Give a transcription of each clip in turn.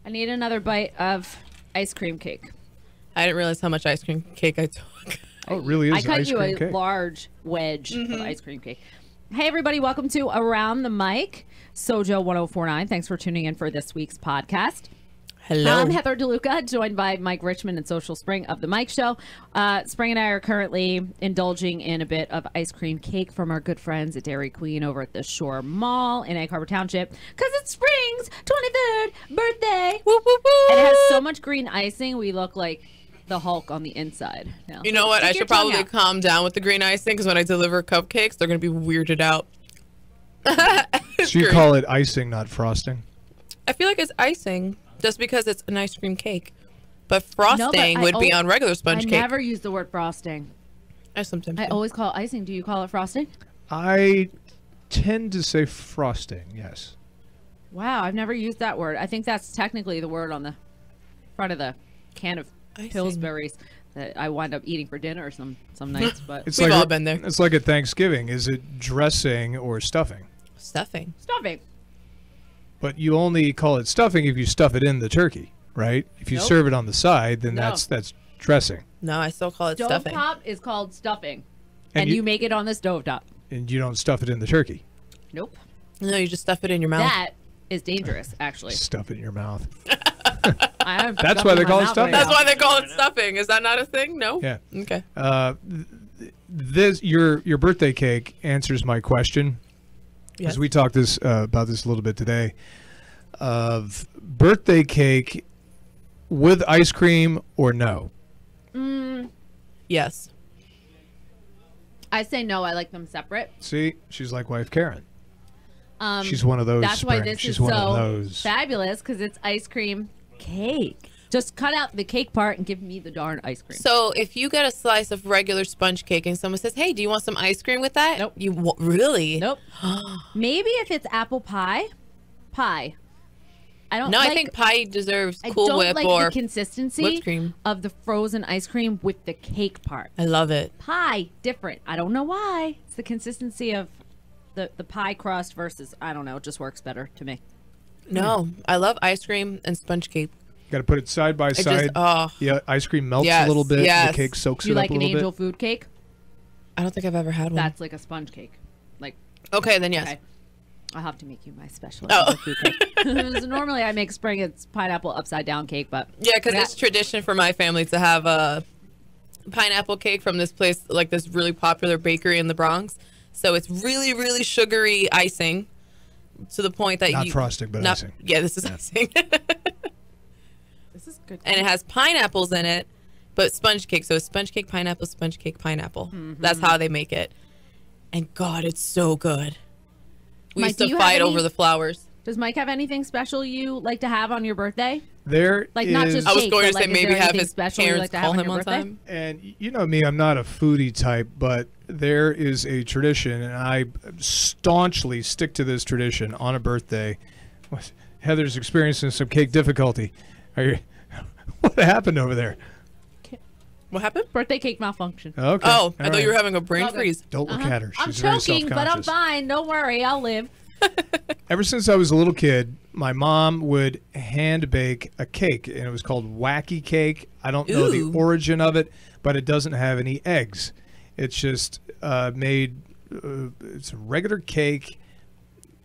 I need another bite of ice cream cake. I didn't realize how much ice cream cake I took. Oh, it really is I cut ice you cream a cake. large wedge of ice cream cake. Hey, everybody. Welcome to Around the Mic, SoJO 1049. Thanks for tuning in for this week's podcast. Hello. I'm Heather DeLuca, joined by Mike Richmond and Social Spring of The Mike Show. Spring and I are currently indulging in a bit of ice cream cake from our good friends at Dairy Queen over at the Shore Mall in Egg Harbor Township, because it's Spring's 23rd birthday. Woo, woo, woo. And it has so much green icing, we look like the Hulk on the inside now. You know what? I should probably calm down with the green icing, because when I deliver cupcakes, they're going to be weirded out. So you call it icing, not frosting? I feel like it's icing just because it's an ice cream cake. But frosting would be on regular sponge cake. I never use the word frosting. I sometimes I always call it icing. Do you call it frosting? I tend to say frosting, yes. Wow, I've never used that word. I think that's technically the word on the front of the can of Pillsbury's that I wind up eating for dinner some nights. But It's We've like all been there. It's like at Thanksgiving. Is it dressing or stuffing? Stuffing. Stuffing. But you only call it stuffing if you stuff it in the turkey, right? If you serve it on the side, then No. that's dressing. No, I still call it stuffing. Stovetop is called stuffing. And And you- you make it on the stovetop. And you don't stuff it in the turkey. Nope. No, you just stuff it in your mouth. That is dangerous, actually. Stuff it in your mouth. That's why they call it stuffing. That's why they call it stuffing. Is that not a thing? No? Yeah. Okay. This your birthday cake answers my question. Yes. Because we talked about this a little bit today, of birthday cake with ice cream or no. Yes. I say no. I like them separate. See, she's like wife Karen. She's one of those. That's why Spring. this She's is one of so those. fabulous, because it's ice cream cake. Just cut out the cake part and give me the darn ice cream. So if you get a slice of regular sponge cake and someone says, "Hey, do you want some ice cream with that?" Nope. You really? Nope. Maybe if it's apple pie. I don't. No, like, I think pie deserves I Cool don't Whip like or the consistency whipped cream. of the frozen ice cream with the cake part. I love it. Pie different. I don't know why. It's the consistency of the pie crust versus, I don't know. It just works better to me. No, I love ice cream and sponge cake. Got to put it side by side. Yeah, ice cream melts a little bit. Yes. The cake soaks Do you it like up a an little angel bit. food cake? I don't think I've ever had one. That's like a sponge cake. Like, Okay, then yes. okay. I'll have to make you my special Oh. angel food cake. So normally I make spring, it's pineapple upside down cake, but Yeah, because it's tradition for my family to have a pineapple cake from this place, like this really popular bakery in the Bronx. So it's really, really sugary icing to the point that Not frosting, but icing. Yeah, this is icing. this is good. And it has pineapples in it, but sponge cake. So it's sponge cake, pineapple, sponge cake, pineapple. That's how they make it. And God, it's so good. We Mike, used do to you fight have over any- the flowers. Does Mike have anything special you like to have on your birthday? There Like not is- just I was cake, going but to say like, is maybe there have anything his special you parents like to call have him on your on birthday? time. And you know me, I'm not a foodie type, but there is a tradition, and I staunchly stick to this tradition on a birthday. Heather's experiencing some cake difficulty. What happened over there? What happened? Birthday cake malfunction. Okay. Oh, I all thought you were right. having a brain Okay. freeze. Don't look at her. I'm She's very choking, but I'm self-conscious. fine. Don't worry, I'll live. Ever since I was a little kid, my mom would hand bake a cake, and it was called Wacky Cake. I don't know the Ooh. origin of it, but it doesn't have any eggs. It's just made. It's a regular cake,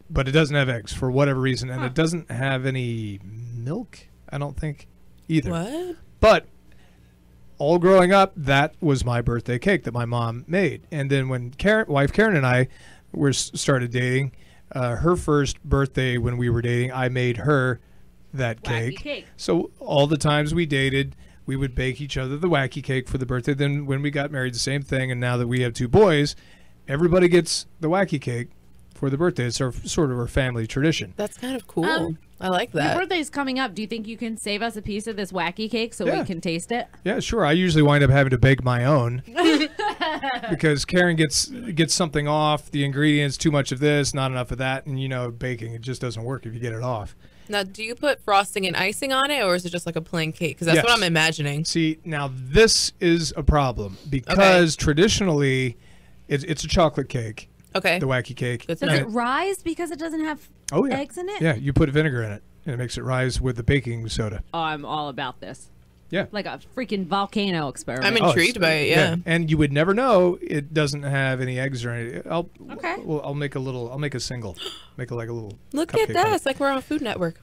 but it doesn't have eggs for whatever reason, and it doesn't have any milk. I don't think either. What? But all growing up, that was my birthday cake that my mom made. And then when wife Karen and I started dating, her first birthday when we were dating, I made her that Wacky cake. cake. So all the times we dated, we would bake each other the wacky cake for the birthday. Then when we got married, the same thing. And now that we have two boys, everybody gets the wacky cake for the birthday. It's sort of our family tradition. That's kind of cool. I like Your that. birthday's coming up. Do you think you can save us a piece of this wacky cake so Yeah. we can taste it? Yeah, sure. I usually wind up having to bake my own because Karen gets something off, the ingredients, too much of this, not enough of that, and you know, baking, it just doesn't work if you get it off. Now, do you put frosting and icing on it, or is it just like a plain cake? Because that's Yes. what I'm imagining. See, now this is a problem because traditionally it's a chocolate cake, Okay. the wacky cake. Good to Does know. it rise because it doesn't have Oh yeah. eggs in it? Yeah, you put vinegar in it. and it makes it rise with the baking soda. Oh, I'm all about this. Yeah. Like a freaking volcano experiment. I'm intrigued by it. Yeah. And you would never know it doesn't have any eggs or anything. Okay. I'll make a single. Make it like a little. Look at cupcake that. one. It's like we're on a Food Network.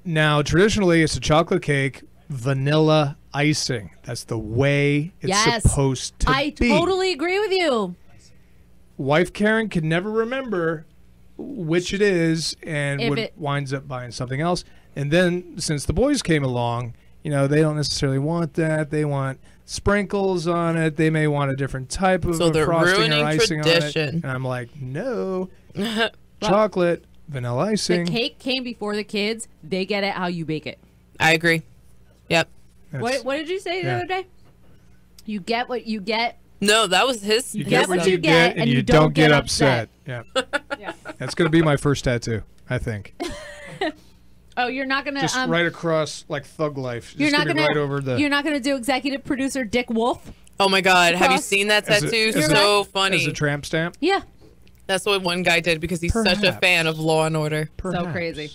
Now, traditionally, it's a chocolate cake, vanilla icing. That's the way it's supposed to I be. totally agree with you. Wife Karen can never remember which it is and winds up buying something else. And then, since the boys came along, they don't necessarily want that. They want sprinkles on it. They may want a different type of So they're frosting ruining or icing tradition. on it. And I'm like, no, chocolate, vanilla icing. The cake came before the kids. They get it how you bake it. I agree. Yep. What did you say the other day? You get what you get. No, that was his. You get what you get, and you don't get upset. Yeah. That's going to be my first tattoo, I think. Oh, you're not gonna just right across like Thug Life. You're just not gonna right over the. You're not gonna do executive producer Dick Wolf. Oh my God! Have you Cross. seen that tattoo? As So funny. As a tramp stamp. Yeah. That's what one guy did because he's such a fan of Law and Order. So crazy.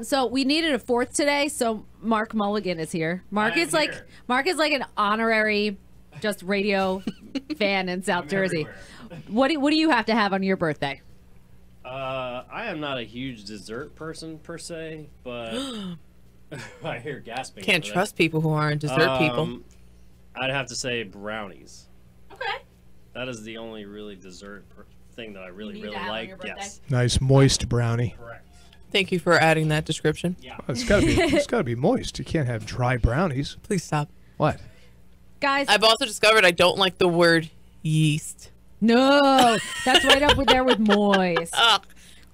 So we needed a fourth today. So Mark Mulligan is here. Mark is like an honorary, just radio fan in South Jersey. What do you have to have on your birthday? I am not a huge dessert person per se, but I hear gasping. Can't trust people who aren't dessert people. I'd have to say brownies. Okay. That is the only really dessert thing that I really like. Yes. Nice moist brownie. Correct. Thank you for adding that description. Yeah. Oh, it's gotta be moist. You can't have dry brownies. Please stop. What? Guys. I've also discovered I don't like the word yeast. No, that's right up there with moist. Ugh.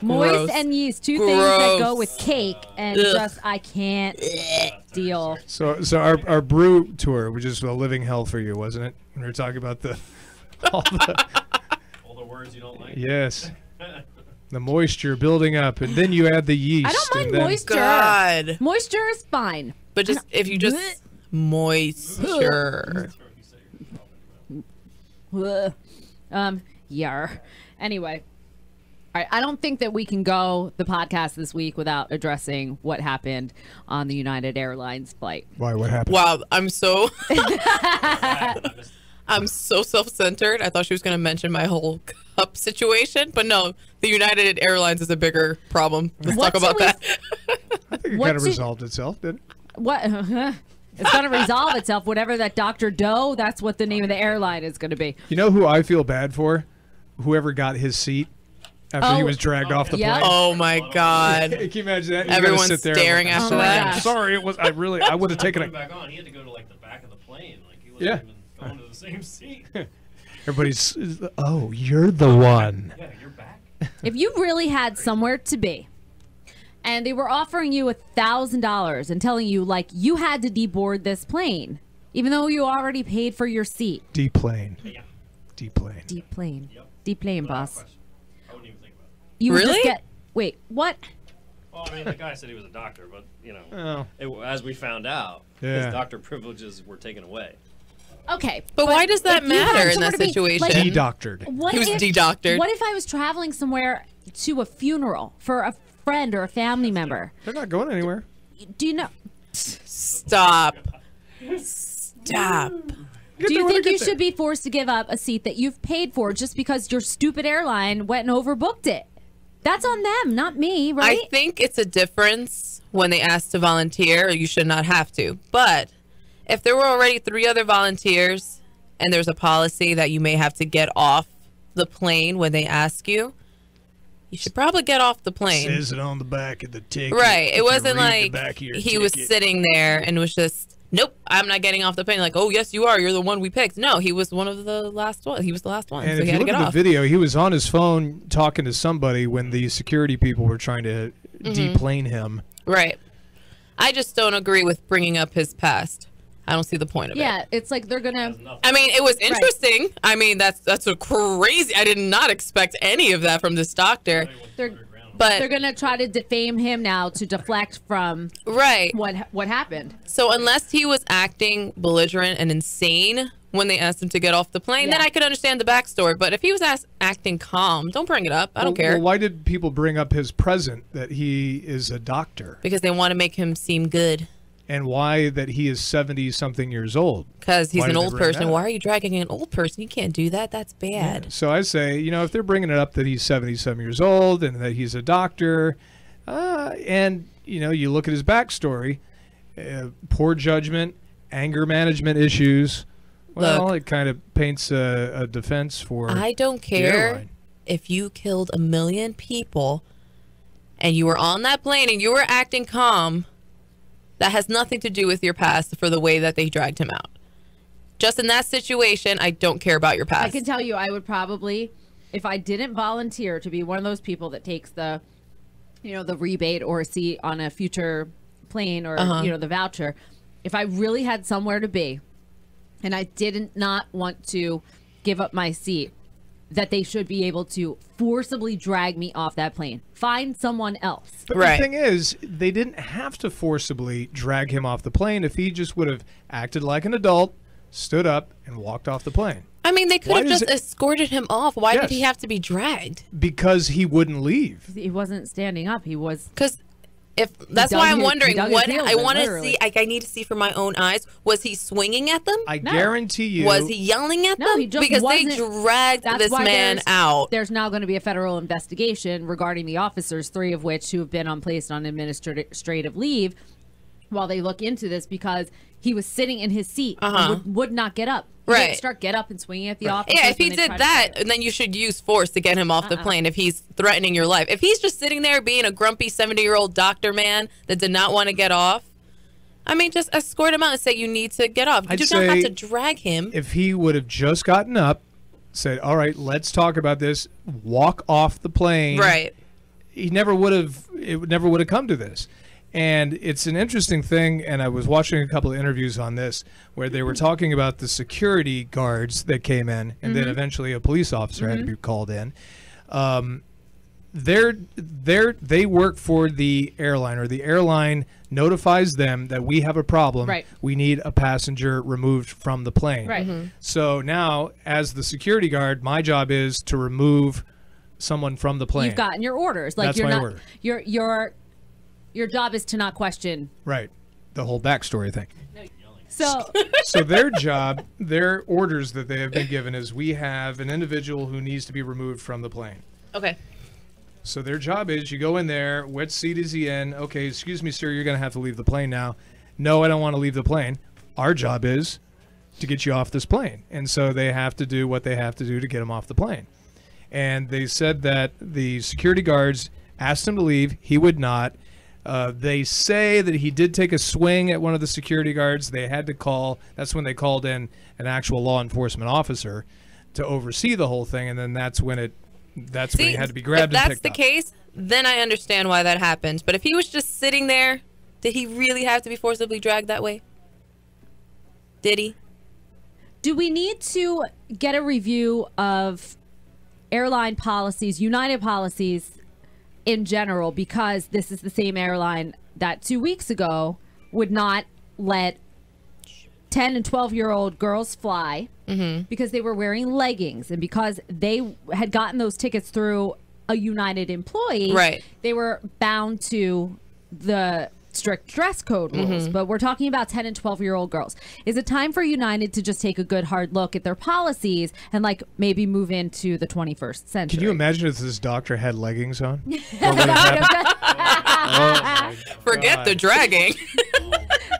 Moist Gross. and yeast, two things that go Gross. with cake, and I can't deal. So our brew tour was just a living hell for you, wasn't it? When we were talking about all the words you don't like. Yes. The moisture building up, and then you add the yeast. I don't mind and then, moisture. God. Moisture is fine. But just if you just moisture. Yar. Anyway. All right, I don't think that we can go the podcast this week without addressing what happened on the United Airlines flight. Why? What happened? Wow, I'm so self-centered. I thought she was going to mention my whole cup situation, but no, the United Airlines is a bigger problem. Let's talk about that. I think it kind of resolved itself, didn't it? What? It's going to resolve itself. Whatever that Dr. Doe, that's what the name of the airline is going to be. You know who I feel bad for? Whoever got his seat after he was dragged off the plane. Oh my God! Can you imagine that? Everyone's sit there staring like, after my that. gosh. Sorry, it was. I would have taken it. Back on. He had to go to like the back of the plane. Like he wasn't even going to the same seat. Everybody's. Oh, you're the one. Yeah, you're back. If you really had somewhere to be, and they were offering you $1,000 and telling you like you had to deboard this plane, even though you already paid for your seat. D-plane. Yeah. D-plane. D-plane. Yep. D-plane, Without boss. question. I wouldn't even think about it. You would just Really? get. Wait, what? Well, I mean, the guy said he was a doctor, but Oh. as we found out, Yeah. his doctor privileges were taken away. Okay. But why does that if you had matter in somewhere that to be, situation? like, D-doctored. What He was if- de-doctored. What if I was traveling somewhere to a funeral for a friend or a family member? They're not going anywhere. Do you know? Stop. Stop. Do you think you should be forced to give up a seat that you've paid for just because your stupid airline went and overbooked it? That's on them, not me, right? I think it's a difference when they ask to volunteer. You should not have to. But if there were already 3 other volunteers and there's a policy that you may have to get off the plane when they ask you, you should probably get off the plane. Says it on the back of the ticket. Right. If It you wasn't read the like back of your he was ticket. sitting there and was just, nope, I'm not getting off the plane. Like, oh, yes, you are. You're the one we picked. No, he was one of the last ones. He was the last one. And So if he you had to look get at off. the video, he was on his phone talking to somebody when the security people were trying to deplane him. Right. I just don't agree with bringing up his past. I don't see the point of it. Yeah, it's like they're gonna. I mean, it was interesting. I mean, that's a crazy. I did not expect any of that from this doctor. They're But gonna try to defame him now to deflect from right. what happened. So unless he was acting belligerent and insane when they asked him to get off the plane, Yeah. then I could understand the backstory. But if he was acting calm, don't bring it up. I don't care. Well, why did people bring up his present, that he is a doctor? Because they want to make him seem good. And why that he is 70-something years old? Because he's Why an did they old bring person. that Why up? are you dragging an old person? You can't do that. That's bad. So I say, if they're bringing it up that he's 70-some years old and that he's a doctor, and, you look at his backstory, poor judgment, anger management issues, well, Look, it kind of paints a defense for I don't the care airline. if you killed 1 million people and you were on that plane and you were acting calm. That has nothing to do with your past for the way that they dragged him out. Just in that situation, I don't care about your past. I can tell you, I would probably, if I didn't volunteer to be one of those people that takes the, the rebate or a seat on a future plane or, the voucher, if I really had somewhere to be and I did not want to give up my seat, that they should be able to forcibly drag me off that plane. Find someone else. But Right. the thing is, they didn't have to forcibly drag him off the plane if he just would have acted like an adult, stood up, and walked off the plane. I mean, they could Why have does just it- escorted him off. Why Yes. did he have to be dragged? Because he wouldn't leave. He wasn't standing up. He was. Because if that's dug why I'm his- wondering he dug his what heels I in, want to literally. see. I need to see for my own eyes. Was he swinging at them? I No. guarantee you. Was he yelling at No, them? he just because they wasn't. dragged That's this why man there's- out. There's now going to be a federal investigation regarding the officers, 3 of which who have been placed on administrative leave while they look into this because he was sitting in his seat and would not get up. He Right. didn't get up and swinging at the officers. Yeah, if he when they did tried to that, get him. then you should use force to get him off the plane if he's threatening your life. If he's just sitting there being a grumpy 70-year-old doctor man that did not want to get off, I mean, just escort him out and say you need to get off. You I'd do not have say to drag him. if he would have just gotten up, said, all right, let's talk about this, walk off the plane. Right. It never would have come to this. And it's an interesting thing, and I was watching a couple of interviews on this where they were talking about the security guards that came in, and then eventually a police officer had to be called in. They work for the airline, or the airline notifies them that we have a problem. Right. We need a passenger removed from the plane. Right. So now, as the security guard, my job is to remove someone from the plane. You've gotten your orders. Like That's you're my not. order. Your job is to not question. Right. The whole backstory thing. So So their job, their orders that they have been given is we have an individual who needs to be removed from the plane. Okay. So their job is you go in there, what seat is he in? Okay, excuse me, sir, you're going to have to leave the plane now. No, I don't want to leave the plane. Our job is to get you off this plane. And so they have to do what they have to do to get him off the plane. And they said that the security guards asked him to leave. He would not. They say that he did take a swing at one of the security guards. They had to call. That's when they called in an actual law enforcement officer to oversee the whole thing. And then that's when he had to be grabbed if and that's picked the up. case, then I understand why that happened. But if he was just sitting there, did he really have to be forcibly dragged that way? Did he? do we need to get a review of airline policies, United policies in general, because this is the same airline that 2 weeks ago would not let 10 and 12-year-old girls fly because they were wearing leggings, and because they had gotten those tickets through a United employee, Right. they were bound to the strict dress code rules. But we're talking about 10 and 12-year-old girls. Is it time for United to just take a good hard look at their policies and like maybe move into the 21st century? Can you imagine if this doctor had leggings on? What would have happened? Forget the dragging.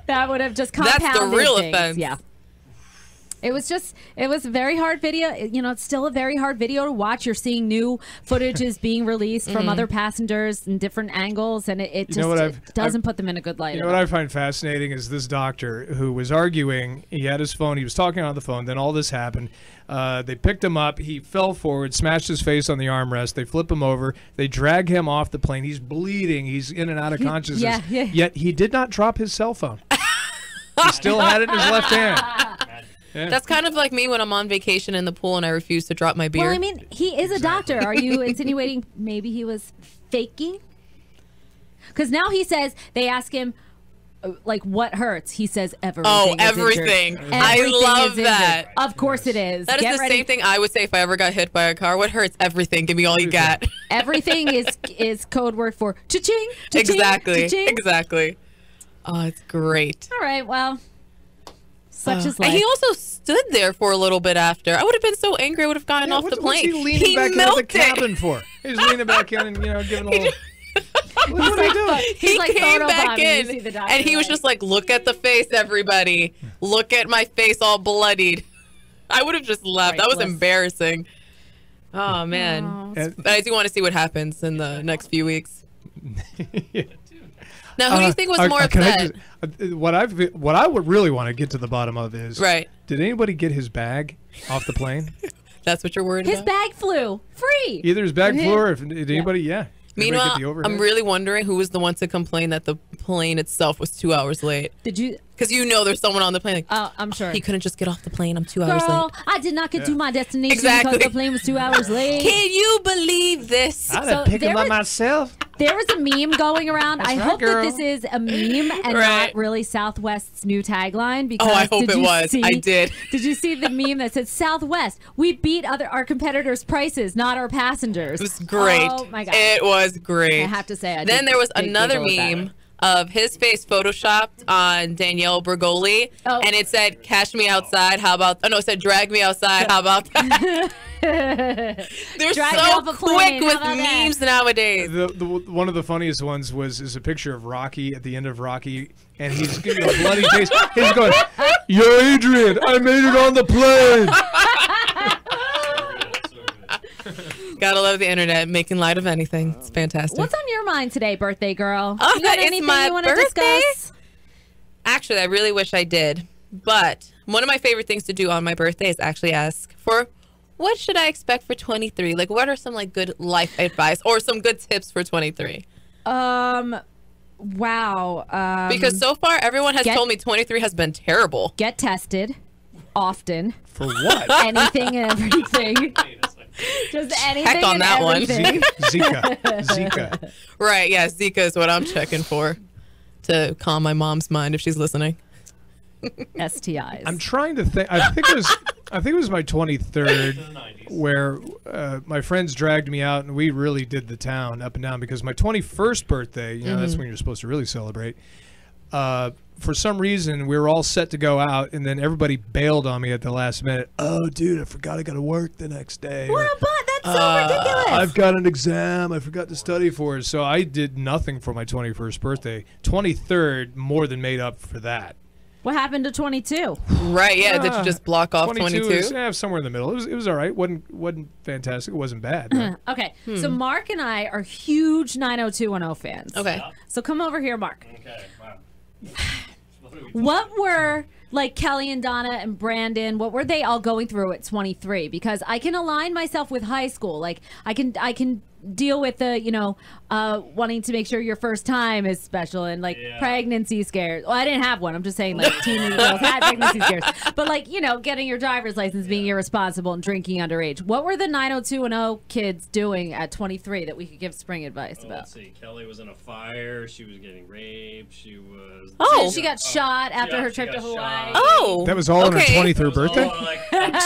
That would have just That's the compounded real things. offense. Yeah. It was a very hard video. You know, it's still a very hard video to watch. You're seeing new footages being released from other passengers in different angles, and it You just know what it doesn't put them in a good light. You at know what all. I find fascinating is this doctor who was arguing. He had his phone. He was talking on the phone. Then all this happened. They picked him up. He fell forward, smashed his face on the armrest. They flip him over. They drag him off the plane. He's bleeding. He's in and out of consciousness. yeah. Yet he did not drop his cell phone. He still had it in his left hand. That's kind of like me when I'm on vacation in the pool and I refuse to drop my beer. Well, I mean, he is a doctor. Are you insinuating maybe he was faking? Because now he says they ask him, like what hurts? He says everything. Oh, is everything. injured. I Everything love is injured. that. Of course it is. That is Get the ready. same thing I would say if I ever got hit by a car. What hurts? Everything. Give me all you got. Everything is code word for cha-ching, cha-ching, Exactly. cha-ching. Exactly. Oh, it's great. All right, well, such is life. And he also stood there for a little bit after. I would have been so angry. I would have gotten off the plane. What's he leaning back into the milked it. cabin for? He's leaning back in and giving a little. What are you doing? He like came back photobombing. You in see the doctor, and he was like- just like, look at the face, everybody. Look at my face all bloodied. I would have just left. That was Priceless. embarrassing. Oh, man. Oh. And- But I do want to see what happens in the next few weeks. Yeah. Now, who do you think was more can I upset? just- what I would really want to get to the bottom of is, Right. did anybody get his bag off the plane? That's what you're worried His about? bag flew free. Either his bag Mhm. flew or if did anybody, yeah. Anybody Meanwhile, get the overhead? I'm really wondering who was the one to complain that the plane itself was 2 hours late. Did you? Because there's someone on the plane like, Oh, I'm sure. he couldn't just get off the plane. I'm 2 hours Girl, late. I did not get to my destination Exactly. because the plane was 2 hours late. Can you believe this? I So didn't pick there him up was- myself. There was a meme going around. I right, hope girl. that this is a meme and Right. not really Southwest's new tagline. Because Oh, I hope did it you was. see- I did. Did you see the meme that said Southwest? We beat our competitors' prices, not our passengers. It was great. Oh my god! It was great. I have to say, I Then did there was big another giggle about meme of his face photoshopped on Danielle Bergoli, Oh. and it said, "Cash me outside." How about? Oh no, it said, "Drag me outside." How about that? They're Drag me so off a plane. quick with How about that? memes nowadays. The one of the funniest ones is a picture of Rocky at the end of Rocky, and he's getting a bloody face. He's going, "Yo, Adrian, I made it on the plane." Gotta love the internet, making light of anything. It's fantastic. What's on your mind today, birthday girl? Oh, You got it's anything my you want to birthday? discuss? Actually, I really wish I did. But one of my favorite things to do on my birthday is actually ask for what should I expect for 23? Like, what are some like good life advice or some good tips for 23? Wow. Because so far, everyone has get- told me 23 has been terrible. Get tested often. For what? Anything and everything. Just anything on and that one. everything. Zika. Right, yeah, Zika is what I'm checking for to calm my mom's mind if she's listening. STIs. I'm trying to think. I think it was my 23rd where my friends dragged me out and we really did the town up and down because my 21st birthday, that's when you're supposed to really celebrate. For some reason, we were all set to go out, and then everybody bailed on me at the last minute. Oh, dude, I forgot I got to work the next day. What a butt. That's so ridiculous. I've got an exam. I forgot to study for it. So I did nothing for my 21st birthday. 23rd more than made up for that. What happened to 22? Right, yeah, did you just block off 22? is somewhere in the middle. It was all right. wasn't fantastic. It wasn't bad. though. Okay, so Mark and I are huge 90210 fans. Okay. So come over here, Mark. Okay, wow. What were like Kelly and Donna and Brandon? What were they all going through at 23? Because I can align myself with high school. Like I can deal with the wanting to make sure your first time is special and like pregnancy scares. Well, I didn't have one. I'm just saying like teen girls had pregnancy scares. But like getting your driver's license, being irresponsible, and drinking underage. What were the 90210 kids doing at 23 that we could give spring advice Well, about? let's see. Kelly was in a fire. She was getting raped. She was. Oh. She got shot after Yeah, her she trip to got Hawaii. shot. Oh. That was all on her okay. 23rd birthday? Oh, like,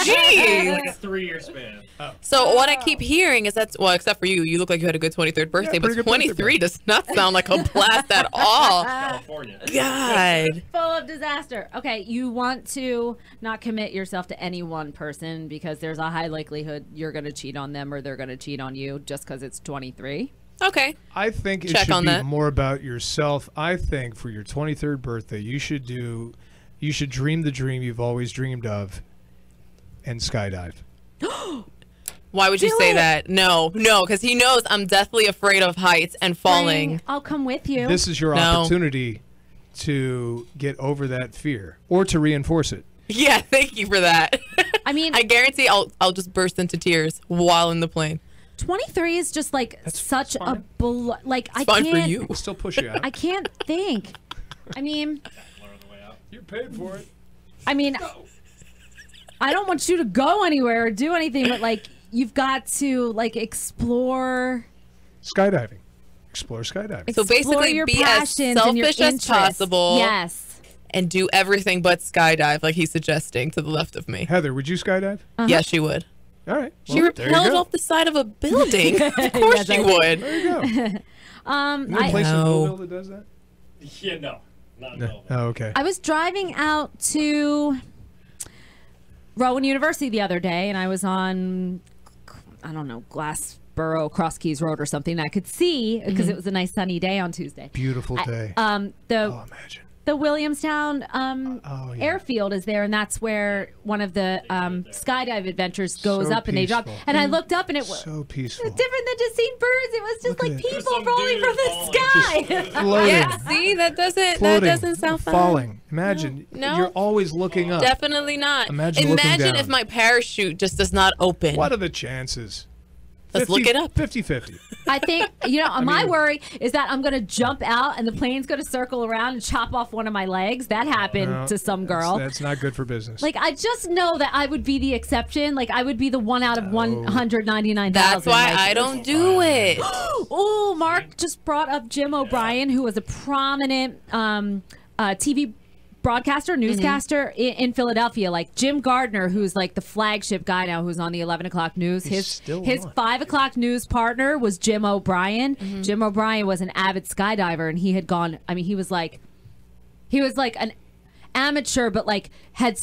Jeez. like a 3-year span. So what I keep hearing is that, well, except for you look like you had a good 23rd birthday, pretty but good birthday 23 does not sound like a blast at all. California. God. Full of disaster. Okay, you want to not commit yourself to any one person because there's a high likelihood you're going to cheat on them or they're going to cheat on you just because it's 23. Okay. I think it Check should on be that. more about yourself. I think for your 23rd birthday, you should dream the dream you've always dreamed of and skydive. Why would you Do say it. that? No, because he knows I'm deathly afraid of heights and falling. I'll come with you. This is your No. opportunity to get over that fear or to reinforce it. Yeah, thank you for that. I mean, I guarantee I'll just burst into tears while in the plane. 23 is just like such a like I Fun can't for you. We'll still push you out. I can't think. I mean, You're paid for it. I mean, I don't want you to go anywhere or do anything, but like you've got to like explore. Skydiving. Explore skydiving. So Explore basically, your be as passions and your selfish as interests. possible. Yes. And do everything but skydive, like he's suggesting to the left of me. Heather, would you skydive? Yeah, she would. All right. She Well, there you rappelled go. off the side of a building. Of course Yes, she I would. There you go. You know a place in No. Louisville that does that? Yeah, no. Not No. Melville. Oh, okay. I was driving out to Rowan University the other day, and I was on, I don't know, Glassboro, Cross Keys Road or something. I could see, because it was a nice sunny day on Tuesday. Beautiful day. The imagine. the Williamstown yeah. airfield is there, and that's where one of the skydive adventures goes So up, and they drop. peaceful. And I looked up, and it was So peaceful. different than just seeing birds. It was just Look like at it. people Some falling dude from the falling. sky. Floating. Yeah, see, that Floating. doesn't sound fun. Falling. Imagine. No. You're always looking up. Definitely not. Imagine looking down. if my parachute just does not open. What are the chances? Let's look it up. 50-50. I think, my worry is that I'm going to jump out and the plane's going to circle around and chop off one of my legs. That happened No, to some girl. That's not good for business. Like, I just know that I would be the exception. Like, I would be the one out of 199,000. That's why Like, I don't do it. Oh, Mark just brought up Jim O'Brien, who was a prominent TV broadcaster, newscaster in Philadelphia. Like Jim Gardner, who's like the flagship guy now, who's on the 11 o'clock news. His on. 5 o'clock news partner was Jim O'Brien. Jim O'Brien was an avid skydiver, and he had gone. I mean, he was like an amateur, but like had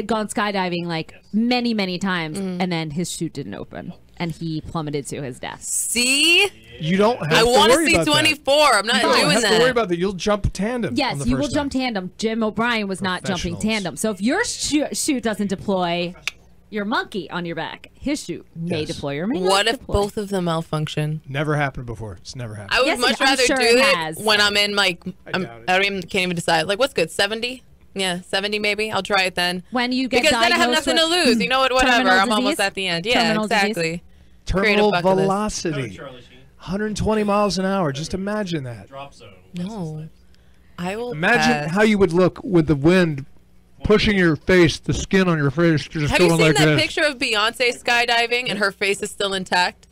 gone skydiving like many times, and then his chute didn't open, and he plummeted to his death. See? You don't have I to want to worry see about 24. I'm not that. You don't doing have that. to worry about that. You'll jump tandem. on Yes, the you will first jump time. tandem. Jim O'Brien was not jumping Professionals. tandem. So if your chute doesn't deploy, your monkey on your back, his chute may Yes. deploy or may What not if deploy. both of them malfunction? Never happened before. It's never happened. I would Yes, much I'm rather sure do it it has. when I'm in like I I'm, doubt it. I don't even can't even decide. Like what's good? 70? Yeah, 70 maybe. I'll try it then. When you get Because then I have diagnosed nothing to with lose. You know what? Whatever. terminal I'm disease? almost at the end. Yeah, Terminal disease? exactly. Terminal bucket list. velocity. Charlie Sheen. 120 miles an hour. Just imagine that. Drop zone. No. I will Imagine pass. how you would look with the wind pushing your face, the skin on your face, just Have you going seen like that this. picture of Beyonce skydiving and her face is still intact?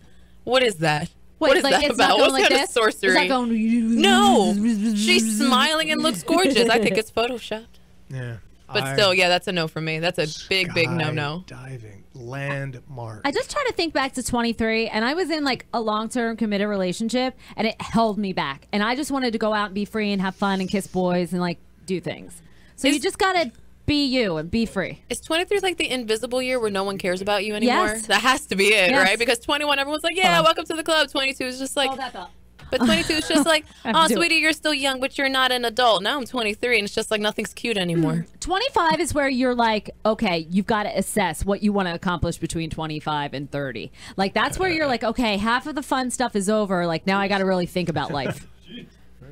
What is that? Wait, what is like, that it's not about? going What's like kind of this? sorcery? Is that going? No, she's smiling and looks gorgeous. I think it's photoshopped. Yeah. But still, yeah, that's a no for me. That's a big no-no. Diving landmark. I just try to think back to 23, and I was in like a long-term committed relationship, and it held me back. And I just wanted to go out and be free and have fun and kiss boys and like do things. So you just gotta be you and be free. Is 23 like the invisible year where no one cares about you anymore? Yes. That has to be it, Yes. right? Because 21, everyone's like, yeah, welcome to the club. 22 is just like, that thought. but 22 is just like, I have oh, to do it. sweetie, you're still young, but you're not an adult. Now I'm 23, and it's just like nothing's cute anymore. 25 is where you're like, okay, you've got to assess what you want to accomplish between 25 and 30. Like, that's where you're like, okay, half of the fun stuff is over. Like, now I got to really think about life. I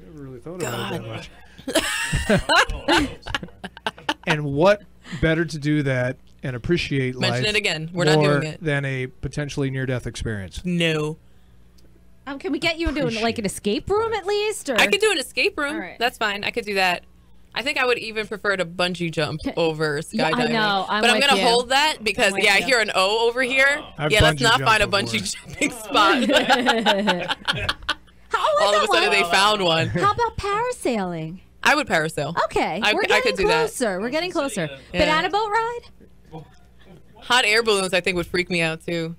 never really thought about it that much. And what better to do that and appreciate Mention life it again. We're not more doing it. than a potentially near-death experience. No. Can we get you into like an escape room at least? Or? I could do an escape room. All right. That's fine. I could do that. I think I would even prefer to bungee jump over skydiving. Yeah, I know. I'm but I'm with going to you. hold that because, with yeah, I you. hear an O over here. I've Yeah, let's bungee not find a jumped bungee before. jumping spot. All of a sudden they found one. How about parasailing? I would parasail. Okay, I we're could getting do that. closer. We're getting closer. Yeah. Banana boat ride? Hot air balloons, I think, would freak me out too.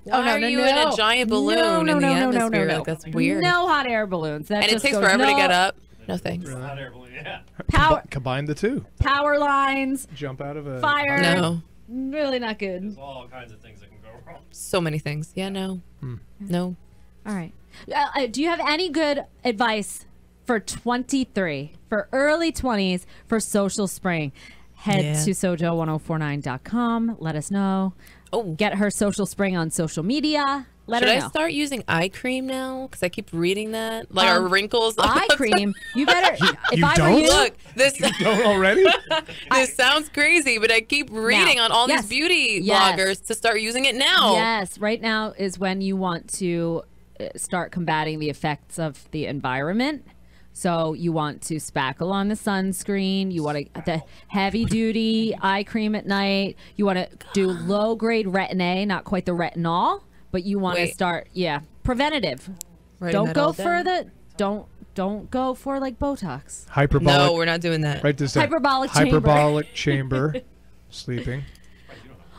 Why Oh, no, are no, you no. in a giant balloon No, in the no, atmosphere? no. Like, that's weird. No hot air balloons. That And it just takes goes, forever to no get up. No thanks. Hot air balloon, yeah. Combine the two. Power lines, Jump out of a fire. No. Really not good. There's all kinds of things that can go wrong. So many things. Yeah, no. No. All right. Do you have any good advice for 23, for early 20s, for social spring? Head Yeah. to SoJo1049.com. Let us know. Oh. Get her social spring on social media. Let Should her I know. start using eye cream now? Because I keep reading that. Like, our wrinkles. Eye cream. You better. If you I were don't? you, Look, this Don't already? this sounds crazy, but I keep reading on all Yes. these beauty Yes. bloggers to start using it now. Yes, right now is when you want to start combating the effects of the environment. So you want to spackle on the sunscreen. You want the heavy duty eye cream at night. You want to do low grade retin-A, not quite the retinol, but you want to Wait. start, preventative. Writing Don't that go all for down. don't go for like Botox. Hyperbolic. No, we're not doing that. Write this down. Hyperbolic chamber. chamber. Sleeping.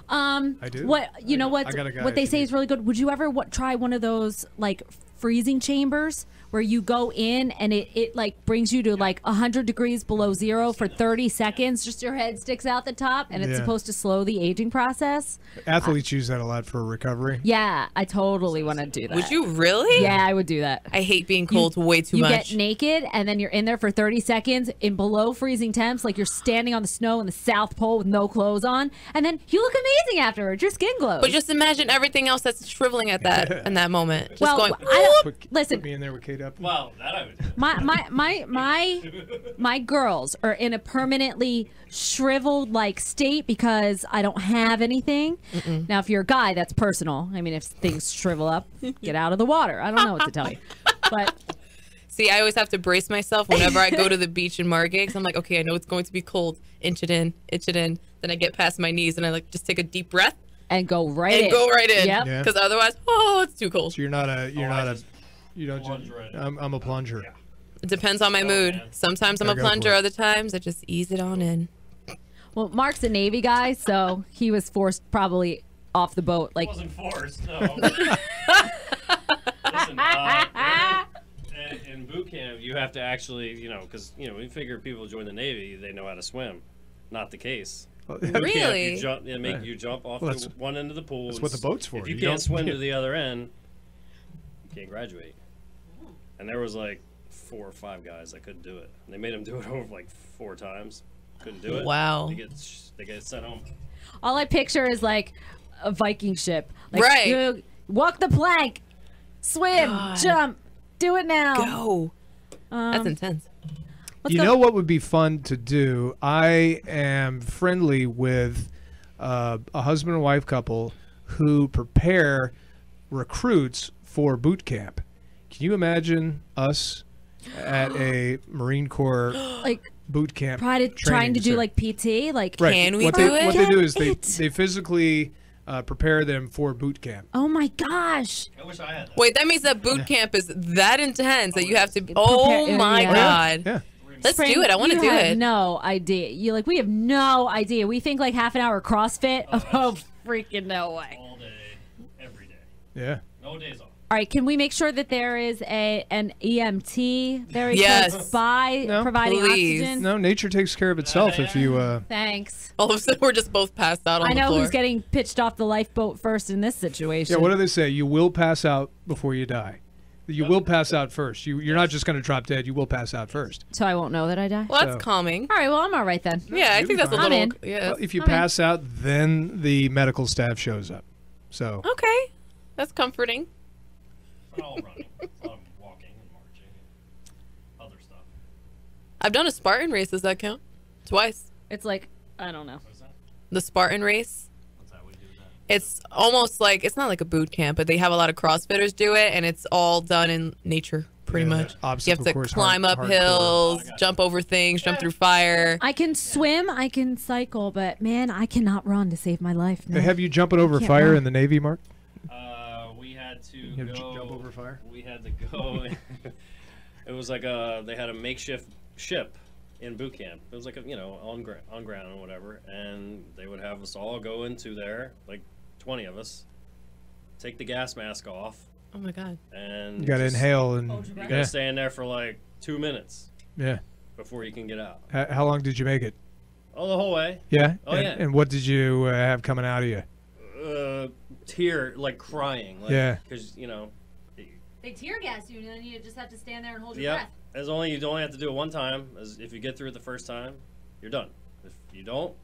I do. What you know? I got a guy What they if say you is really good. Would you ever try one of those like freezing chambers where you go in and it like brings you to like 100 degrees below zero for 30 seconds? Just your head sticks out the top, and it's Yeah. supposed to slow the aging process. Athletes use that a lot for recovery. Yeah, I totally want to do that. Would you really? Yeah, I would do that. I hate being cold way too You much. get naked and then you're in there for 30 seconds in below freezing temps, like you're standing on the snow in the South Pole with no clothes on, and then you look amazing afterwards. Your skin glows. But just imagine everything else that's shriveling at that in that moment. Just well, going. I don't, listen. Put me in there with Kate up. Well, that I would do. My girls are in a permanently shriveled like state because I don't have anything. Now, if you're a guy, that's personal. I mean, if things shrivel up, get out of the water. I don't know what to tell you, but. See, I always have to brace myself whenever I go to the beach in Margate. 'Cause I'm like, okay, I know it's going to be cold. Inch it in. Then I get past my knees and I like just take a deep breath And go right and in. go right in. Yep. Yeah. Because otherwise, oh, it's too cold. So you're not a. just You don't. plunge right in. I'm a plunger. Yeah. It depends on my mood. man. Sometimes I'm a Gotta go for plunger. it. Other times I just ease it on in. Well, Mark's a Navy guy, so he was forced probably off the boat. Like, Wasn't forced. No. Listen, in boot camp, you have to actually, because we figure people join the Navy, they know how to swim. Not the case. Really? You jump, make you jump off Well, the one end of the pool. that's what the boat's for. If you You can't don't- swim to the other end, you can't graduate. And there was like 4 or 5 guys that couldn't do it. And they made them do it over like 4 times. Couldn't do it. Wow. They get sent home. all I picture is like a Viking ship. Like, Right. you walk the plank, swim, God. jump, do it now. Go. That's intense. Let's You go. know what would be fun to do? I am friendly with a husband and wife couple who prepare recruits for boot camp. Can you imagine us at a Marine Corps Like, boot camp trying to training do center? like PT? Like, Right. Can we what do they, it? What they do is Get it. they physically prepare them for boot camp. oh my gosh. I wish I had that. Wait, that means that boot camp is that intense that you have to. Oh Prepare- my yeah. God. Yeah. Let's Spring, do it. I want to you do have it. No idea. We have no idea. We think like half an hour CrossFit. Oh, freaking no way. All day, every day. Yeah. No days off. All right, can we make sure that there is an EMT very Yes. close by No, providing please. oxygen? No, nature takes care of itself if you. Thanks. All of a sudden, we're just both passed out on I the know floor. who's getting pitched off the lifeboat first in this situation. Yeah. What do they say? You will pass out before you die. You will pass out first. You're not just going to drop dead. You will pass out first. So I won't know that I die? Well, that's So- calming. All right, well, I'm all right then. Yeah, I you'll think be that's a fine. I'm little. in. Yeah. Well, if you I'm in. pass out, then the medical staff shows up. So Okay, that's comforting. It's not all running. It's a lot of walking and marching and other stuff. I've done a Spartan race. Does that count? Twice. It's like, I don't know. What's that? The Spartan race. What's that? What do you do with that? It's almost like it's not like a boot camp, but they have a lot of CrossFitters do it, and it's all done in nature, pretty Yeah, much. You have obstacle to course, climb up hardcore. hills, jump over things, jump through fire. I can swim, I can cycle, but man, I cannot run to save my life. they No. have you jumping over can't fire run. in the Navy, Mark? We had to You have to go. jump over fire? We had to go. It was like they had a makeshift ship in boot camp. It was like on ground and whatever, and they would have us all go into there, like 20 of us, take the gas mask off, Oh my God. and You got to just- inhale and You yeah, gotta stay in there for like 2 minutes yeah. before you can get out. How long did you make it? Oh, the whole way. Yeah. Oh, yeah. And what did you have coming out of you? Tear, like crying. Like, Yeah. Because They tear gas you, and then you just have to stand there and hold Yep. You only have to do it one time. As if you get through it the first time, you're done. If you don't,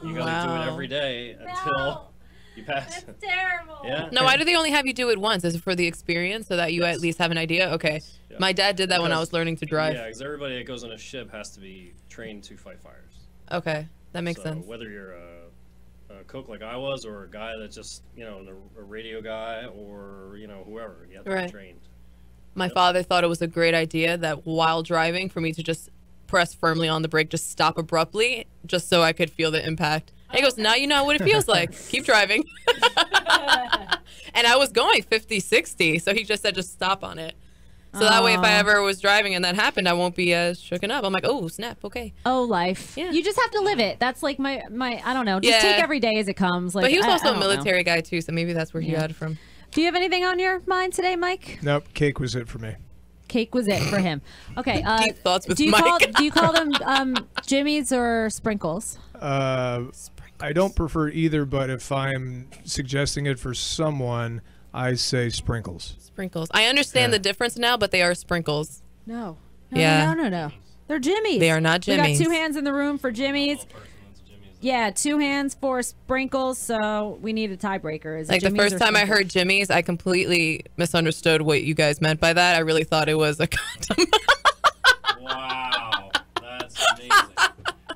you gotta do it Wow. every day until you pass. terrible. Yeah. Now, why do they only have you do it once? Is it for the experience so that you at least have an idea? Okay. Yeah. My dad did that when I Because- was learning to drive. Yeah, because everybody that goes on a ship has to be trained to fight fires. Okay. That makes So sense. whether you're a cook like I was, or a guy that just a radio guy, or whoever, you have to Right. be trained. My father thought it was a great idea that while driving, for me to just press firmly on the brake, just stop abruptly, just so I could feel the impact. And he goes, now you know what it feels like. Keep driving. And I was going 50, 60. So he just said, just stop on it. So that way, if I ever was driving and that happened, I won't be as shooken up. I'm like, oh, snap, okay. Oh, life. Yeah. You just have to live it. That's like my I don't know. Just take every day as it comes. Like, but he was also I a don't military know. guy, too, so maybe that's where he got it from. Do you have anything on your mind today, Mike? Nope, cake was it for me. Cake was it for him. Okay. Deep thoughts with do you Mike. do you call them Jimmy's or Sprinkles? I don't prefer either, but if I'm suggesting it for someone, I say sprinkles. Sprinkles. I understand the difference now, but they are sprinkles. No. Yeah. No. They're Jimmy's. They are not Jimmy's. We got 2 hands in the room for Jimmy's. Yeah, 2 hands for Sprinkles, so we need a tiebreaker. Is it Like the Jimmy's first or time I Sprinkles? heard Jimmy's, I completely misunderstood what you guys meant by that. I really thought it was a condom. Wow, that's amazing.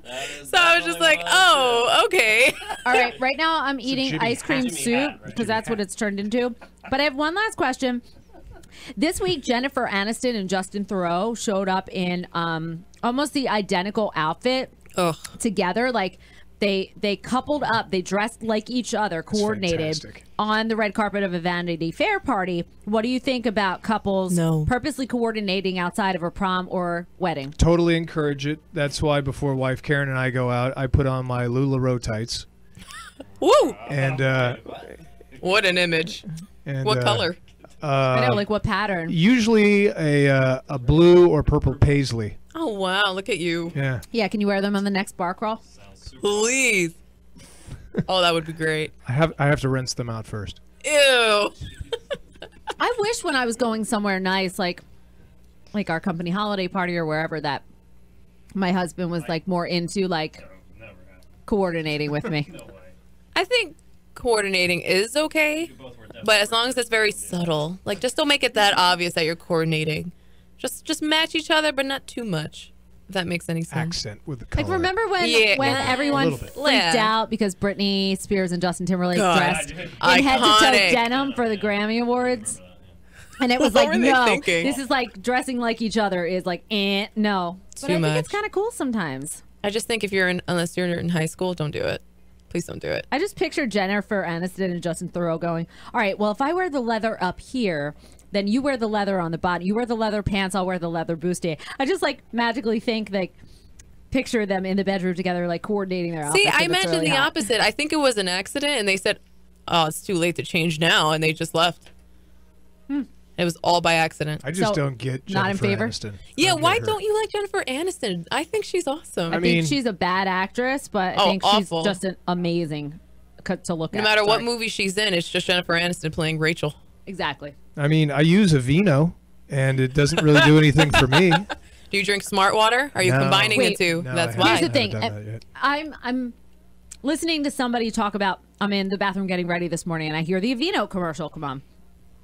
That is So I was just definitely like, what I oh, okay. All right, right now I'm eating Jimmy ice cream Jimmy soup hat, right? because Jimmy that's what it's turned into. But I have one last question. This week, Jennifer Aniston and Justin Theroux showed up in almost the identical outfit Ugh. together. Like they coupled up, they dressed like each other, coordinated fantastic. on the red carpet of a Vanity Fair party. What do you think about couples No. purposely coordinating outside of a prom or wedding? Totally encourage it. That's why before wife Karen and I go out, I put on my LuLaRoe tights. Woo! And What an image. What color? I know, like what pattern? Usually a blue or purple paisley. Oh, wow. Look at you. Yeah. Yeah, can you wear them on the next bar crawl? Please. Oh, that would be great. I have to rinse them out first. Ew. I wish when I was going somewhere nice, like our company holiday party or wherever, that my husband was like more into like Never happened. coordinating with me. No way. I think coordinating is okay, Both were definitely. but as long as it's very subtle. Like, just don't make it that obvious that you're coordinating. Just match each other, but not too much. If that makes any sense. Accent with the color. Like remember when Yeah. everyone A little bit. freaked Yeah. out because Britney Spears and Justin Timberlake God. dressed in Iconic. head-to-toe denim for the Grammy Awards? And it was What like, were they no, thinking? this is like dressing like each other is like, no. But Too I think much. it's kind of cool sometimes. I just think unless you're in high school, don't do it. Please don't do it. I just picture Jennifer Aniston and Justin Theroux going, all right, well, if I wear the leather up here, then you wear the leather on the bottom. You wear the leather pants, I'll wear the leather bustier. I just like magically think like picture them in the bedroom together, like coordinating their outfits. See, I and it's imagine really the hot. opposite. I think it was an accident, and they said, "Oh, it's too late to change now," and they just left. It was all by accident. I just So, don't get Jennifer not in favor? Aniston. Yeah, Don't why get her. don't you like Jennifer Aniston? I think she's awesome. I mean- think she's a bad actress, but I Oh, think awful. she's just an amazing to look no at. matter what Sorry. movie she's in, it's just Jennifer Aniston playing Rachel. Exactly. I mean, I use a vino, and it doesn't really do anything for me. Do you drink smart water? Are you No. combining Wait. the two? No, That's I why. Here's the haven't thing. done that yet. I'm listening to somebody talk about. I'm in the bathroom getting ready this morning, and I hear the Aveeno commercial come on.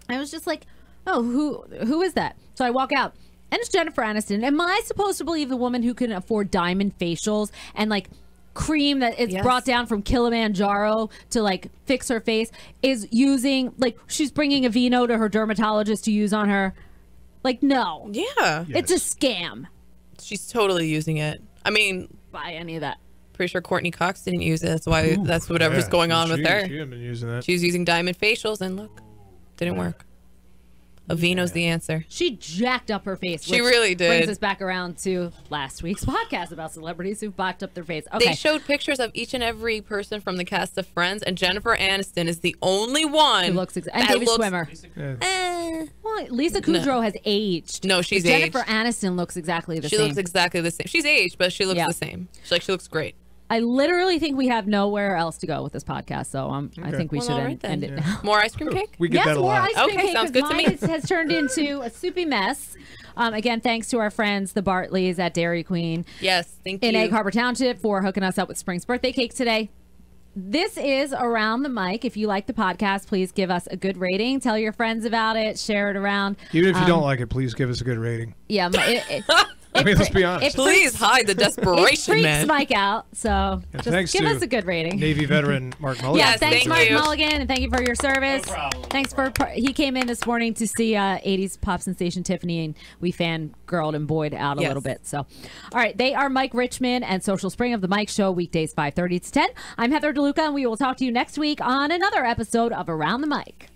I was just like, "Oh, who is that?" So I walk out, and it's Jennifer Aniston. Am I supposed to believe the woman who can afford diamond facials and like cream that is Yes. brought down from Kilimanjaro to like fix her face is using like she's bringing Aveeno to her dermatologist to use on her? Like, no, Yeah. it's a scam. She's totally using it. I mean, Buy any of that. pretty sure Courtney Cox didn't use it. That's why that's whatever's Yeah, going on with she- her. She hasn't been using that. She was using diamond facials, and look, didn't work. Aveeno's the answer. She jacked up her face. She which really did. Brings us back around to last week's podcast about celebrities who backed up their face. Okay. They showed pictures of each and every person from the cast of Friends, and Jennifer Aniston is the only one Who looks and that David looks- Schwimmer. Yeah. Eh. Well, Lisa Kudrow has aged. No, she's But Jennifer aged. Aniston looks exactly the She same. looks exactly the same. She's aged, but she looks Yeah. the same. She looks great. I literally think we have nowhere else to go with this podcast, so I Okay. think we Well, should all end, right then. end it now. More ice cream cake? We get Yes, that a more lot. ice cream Okay, cake, sounds 'cause good to mine me. has turned into a soupy mess. Again, thanks to our friends, the Bartleys at Dairy Queen Yes, thank you. in Egg Harbor Township for hooking us up with Spring's birthday cake today. This is Around the Mic. If you like the podcast, please give us a good rating. Tell your friends about it. Share it around. Even if you don't like it, please give us a good rating. Yeah, I mean, let's be honest. Please hide the It desperation, freaks man. Mike out, so And just thanks give to us a good rating. Navy veteran Mark Mulligan. Yeah, Yes, thanks, thank Mark you. Mulligan, and thank you for your service. No problem. Thanks for he came in this morning to see 80s pop sensation Tiffany, and we fangirled and boyed out a Yes. little bit. So, all right, they are Mike Richmond and Social Spring of the Mike Show, weekdays 5:30 to 10. I'm Heather DeLuca, and we will talk to you next week on another episode of Around the Mic.